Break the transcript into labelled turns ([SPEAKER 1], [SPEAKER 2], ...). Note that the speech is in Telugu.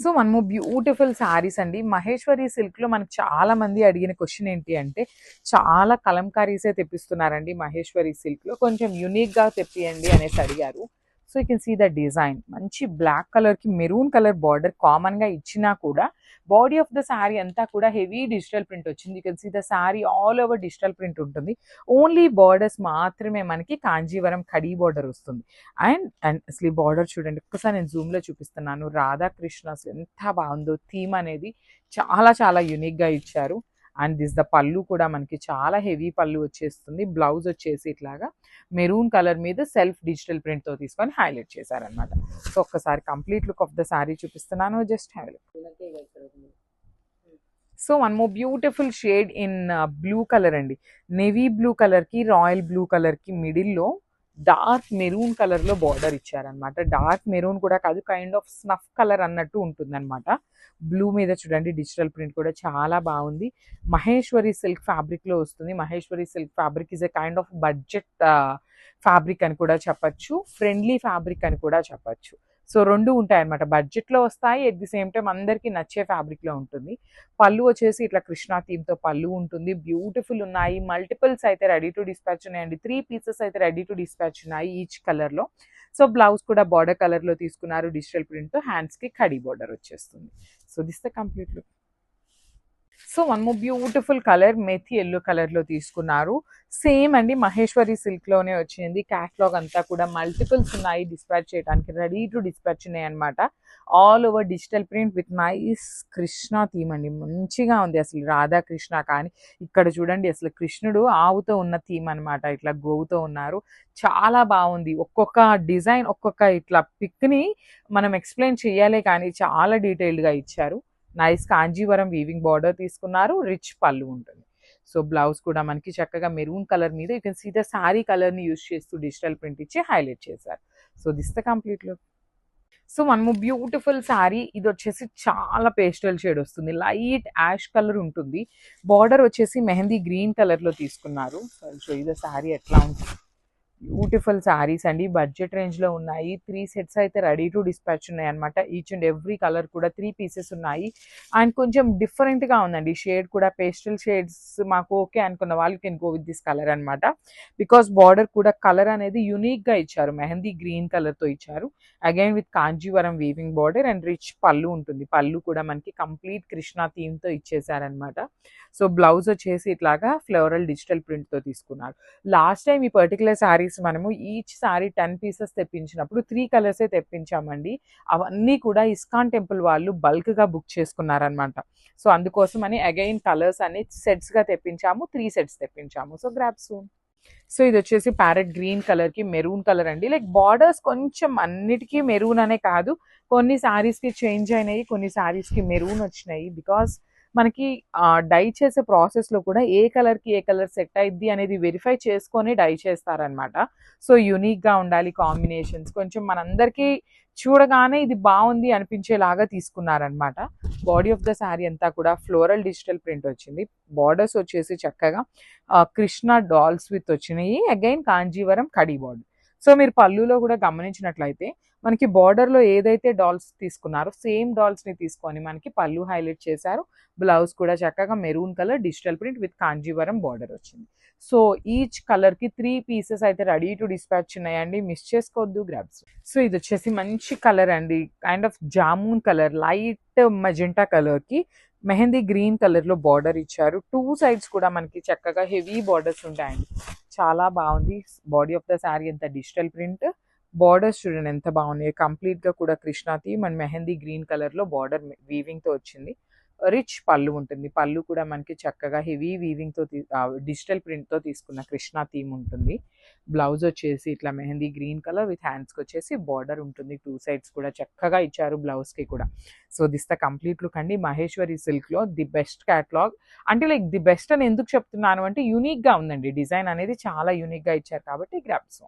[SPEAKER 1] సో మనము బ్యూటిఫుల్ శారీస్ అండి. మహేశ్వరి సిల్క్లో మనకు చాలా మంది అడిగిన క్వశ్చన్ ఏంటి అంటే, చాలా కలంకారీసే తెప్పిస్తున్నారండి మహేశ్వరి సిల్క్లో, కొంచెం యూనిక్గా తెప్పియండి అనేసి అడిగారు. So you can see the design, మంచి బ్లాక్ కలర్కి మెరూన్ కలర్ బార్డర్ కామన్గా ఇచ్చినా కూడా బాడీ ఆఫ్ ద శారీ అంతా కూడా హెవీ డిజిటల్ ప్రింట్ వచ్చింది. You can see the sari all over digital print ఉంటుంది. ఓన్లీ బార్డర్స్ మాత్రమే మనకి కాంజీవరం కడీ బార్డర్ వస్తుంది. అండ్ అండ్ అసలు ఈ బార్డర్ చూడండి, ఒక్కసారి నేను జూమ్లో చూపిస్తున్నాను. రాధాకృష్ణ అసలు ఎంత బాగుందో, థీమ్ అనేది చాలా చాలా యూనిక్గా ఇచ్చారు. అండ్ దిస్ ద పళ్ళు కూడా మనకి చాలా హెవీ పళ్ళు వచ్చేస్తుంది. బ్లౌజ్ వచ్చేసి ఇట్లాగా మెరూన్ కలర్ మీద సెల్ఫ్ డిజిటల్ ప్రింట్తో తీసుకొని హైలైట్ చేశారనమాట. సో ఒక్కసారి complete look of the sari చూపిస్తున్నాను, just have look. So one more beautiful shade in blue colour అండి. నేవీ బ్లూ కలర్కి రాయల్ బ్లూ కలర్కి మిడిల్లో డార్క్ మెరూన్ కలర్లో బార్డర్ ఇచ్చారనమాట. డార్క్ మెరూన్ కూడా కాదు, కైండ్ ఆఫ్ స్నఫ్ కలర్ అన్నట్టు ఉంటుందన్నమాట. బ్లూ మీద చూడండి డిజిటల్ ప్రింట్ కూడా చాలా బాగుంది. మహేశ్వరి సిల్క్ ఫ్యాబ్రిక్లో వస్తుంది. Maheshwari silk fabric is a kind of budget fabric అని కూడా చెప్పచ్చు, ఫ్రెండ్లీ ఫ్యాబ్రిక్ అని కూడా చెప్పచ్చు. సో రెండు ఉంటాయన్నమాట, బడ్జెట్లో వస్తాయి, ఎట్ ది సేమ్ టైం అందరికీ నచ్చే ఫ్యాబ్రిక్లో ఉంటుంది. పళ్ళు వచ్చేసి ఇట్లా కృష్ణా థీమ్తో పళ్ళు ఉంటుంది. బ్యూటిఫుల్ ఉన్నాయి. మల్టిపుల్స్ అయితే రెడీ టు డిస్పాచ్ ఉన్నాయండి. 3 పీసెస్ అయితే రెడీ టు డిస్పాచ్ ఉన్నాయి ఈచ్ కలర్లో. సో బ్లౌజ్ కూడా బార్డర్ కలర్లో తీసుకున్నారు డిజిటల్ ప్రింట్తో. హ్యాండ్స్కి కడీ బార్డర్ వచ్చేస్తుంది. So this the complete look. So one more beautiful colour methi yellow కలర్లో తీసుకున్నారు. సేమ్ అండి, మహేశ్వరి సిల్క్లోనే వచ్చింది. క్యాట్లాగ్ అంతా కూడా మల్టిపుల్స్ ఉన్నాయి, డిస్పాచ్ చేయడానికి రెడీ టు డిస్పాచ్ ఉన్నాయి అనమాట. All over digital print with nice Krishna theme అండి. మంచిగా ఉంది అసలు రాధాకృష్ణ. కానీ ఇక్కడ చూడండి అసలు కృష్ణుడు ఆవుతో ఉన్న థీమ్ అనమాట. ఇట్లా గోవుతో ఉన్నారు, చాలా బాగుంది. ఒక్కొక్క డిజైన్ ఒక్కొక్క ఇట్లా పిక్ని మనం ఎక్స్ప్లెయిన్ చేయాలి కానీ చాలా డీటెయిల్డ్గా ఇచ్చారు. నైస్ కాంజీవరం వీవింగ్ బార్డర్ తీసుకున్నారు. రిచ్ పళ్ళు ఉంటుంది. సో బ్లౌజ్ కూడా మనకి చక్కగా మెరూన్ కలర్ మీద you can see the sari కలర్ని యూజ్ చేస్తూ డిజిటల్ ప్రింట్ ఇచ్చి హైలైట్ చేశారు. So this the complete look. So మనము బ్యూటిఫుల్ శారీ, ఇది వచ్చేసి చాలా పేస్టల్ షేడ్ వస్తుంది, లైట్ యాష్ కలర్ ఉంటుంది. బార్డర్ వచ్చేసి మెహందీ గ్రీన్ కలర్లో తీసుకున్నారు. సో ఇది శారీ ఎట్లా ఉంటుంది. బ్యూటిఫుల్ శారీస్ అండి, బడ్జెట్ రేంజ్లో ఉన్నాయి. 3 సెట్స్ అయితే రెడీ టు డిస్పాచ్ ఉన్నాయి అనమాట. ఈచ్ అండ్ ఎవ్రీ కలర్ కూడా 3 పీసెస్ ఉన్నాయి. అండ్ కొంచెం డిఫరెంట్గా ఉందండి షేడ్ కూడా. పేస్టల్ షేడ్స్ మాకు ఓకే అనుకున్న వాళ్ళు can go with this colour అనమాట. బికాస్ బార్డర్ కూడా కలర్ అనేది యూనిక్గా ఇచ్చారు, మెహందీ గ్రీన్ కలర్తో ఇచ్చారు. Again with Kanjeevaram weaving border and rich పళ్ళు ఉంటుంది. పళ్ళు కూడా మనకి కంప్లీట్ కృష్ణ థీమ్తో ఇచ్చేసారనమాట. సో బ్లౌజ్ వచ్చేసి ఇట్లాగా ఫ్లోరల్ డిజిటల్ ప్రింట్తో తీసుకున్నారు. లాస్ట్ టైం ఈ పర్టికులర్ శారీస్ మనము ఈచ్ శారీ 10 పీసెస్ తెప్పించినప్పుడు 3 కలర్సే తెప్పించామండి. అవన్నీ కూడా ఇస్కాన్ టెంపుల్ వాళ్ళు బల్క్గా బుక్ చేసుకున్నారనమాట. సో అందుకోసమని అగైన్ కలర్స్ అన్ని సెట్స్గా తెప్పించాము, 3 సెట్స్ తెప్పించాము. So grab soon. సో ఇది వచ్చేసి ప్యారెట్ గ్రీన్ కలర్కి మెరూన్ కలర్ అండి. లైక్ బార్డర్స్ కొంచెం అన్నిటికీ మెరూన్ అనే కాదు, కొన్ని శారీస్కి చేంజ్ అయినాయి, కొన్ని శారీస్కి మెరూన్ వచ్చినాయి. బికాస్ మనకి డై చేసే ప్రాసెస్లో కూడా ఏ కలర్కి ఏ కలర్ సెట్ అయింది అనేది వెరిఫై చేసుకొని డై చేస్తారనమాట. సో యూనిక్గా ఉండాలి కాంబినేషన్స్, కొంచెం మనందరికీ చూడగానే ఇది బాగుంది అనిపించేలాగా తీసుకున్నారనమాట. బాడీ ఆఫ్ ద శారీ అంతా కూడా ఫ్లోరల్ డిజిటల్ ప్రింట్ వచ్చింది. బార్డర్స్ వచ్చేసి చక్కగా కృష్ణ డాల్స్ విత్ వచ్చినాయి. అగైన్ కాంజీవరం కడీ బార్డర్. సో మీరు పళ్ళులో కూడా గమనించినట్లయితే మనకి బార్డర్లో ఏదైతే డాల్స్ తీసుకున్నారో సేమ్ డాల్స్ని తీసుకొని మనకి పళ్ళు హైలైట్ చేశారు. బ్లౌజ్ కూడా చక్కగా maroon colour digital print with Kanjeevaram border వచ్చింది. సో ఈచ్ కలర్కి 3 పీసెస్ అయితే రెడీ టు డిస్పాచ్ ఉన్నాయండి, మిస్ చేసుకోవద్దు, గ్రాబ్స్. సో ఇది వచ్చేసి మంచి కలర్ అండి, kind of jamun colour, light magenta కలర్కి మెహందీ గ్రీన్ కలర్లో బార్డర్ ఇచ్చారు. 2 సైడ్స్ కూడా మనకి చక్కగా హెవీ బార్డర్స్ ఉంటాయండి, చాలా బాగుంది. బాడీ ఆఫ్ ద శారీ అంతా డిజిటల్ ప్రింట్. బార్డర్స్ చూడండి ఎంత బాగున్నాయి, కంప్లీట్గా కూడా Krishna theme and mehndi green కలర్లో బార్డర్ వీవింగ్తో వచ్చింది. రిచ్ పళ్ళు ఉంటుంది. పళ్ళు కూడా మనకి చక్కగా హెవీ వీవింగ్తో డిజిటల్ ప్రింట్తో తీసుకున్న కృష్ణా థీమ్ ఉంటుంది. బ్లౌజ్ వచ్చేసి ఇట్లా మెహందీ గ్రీన్ కలర్ విత్ హ్యాండ్స్కి వచ్చేసి బార్డర్ ఉంటుంది. 2 సైడ్స్ కూడా చక్కగా ఇచ్చారు బ్లౌజ్కి కూడా. So this the complete look అండి. మహేశ్వరి సిల్క్లో ది బెస్ట్ క్యాటలాగ్. అంటే లైక్ ది బెస్ట్ అని ఎందుకు చెప్తున్నాను అంటే యూనిక్గా ఉందండి, డిజైన్ అనేది చాలా యూనిక్గా ఇచ్చారు కాబట్టి గ్రాబ్స్.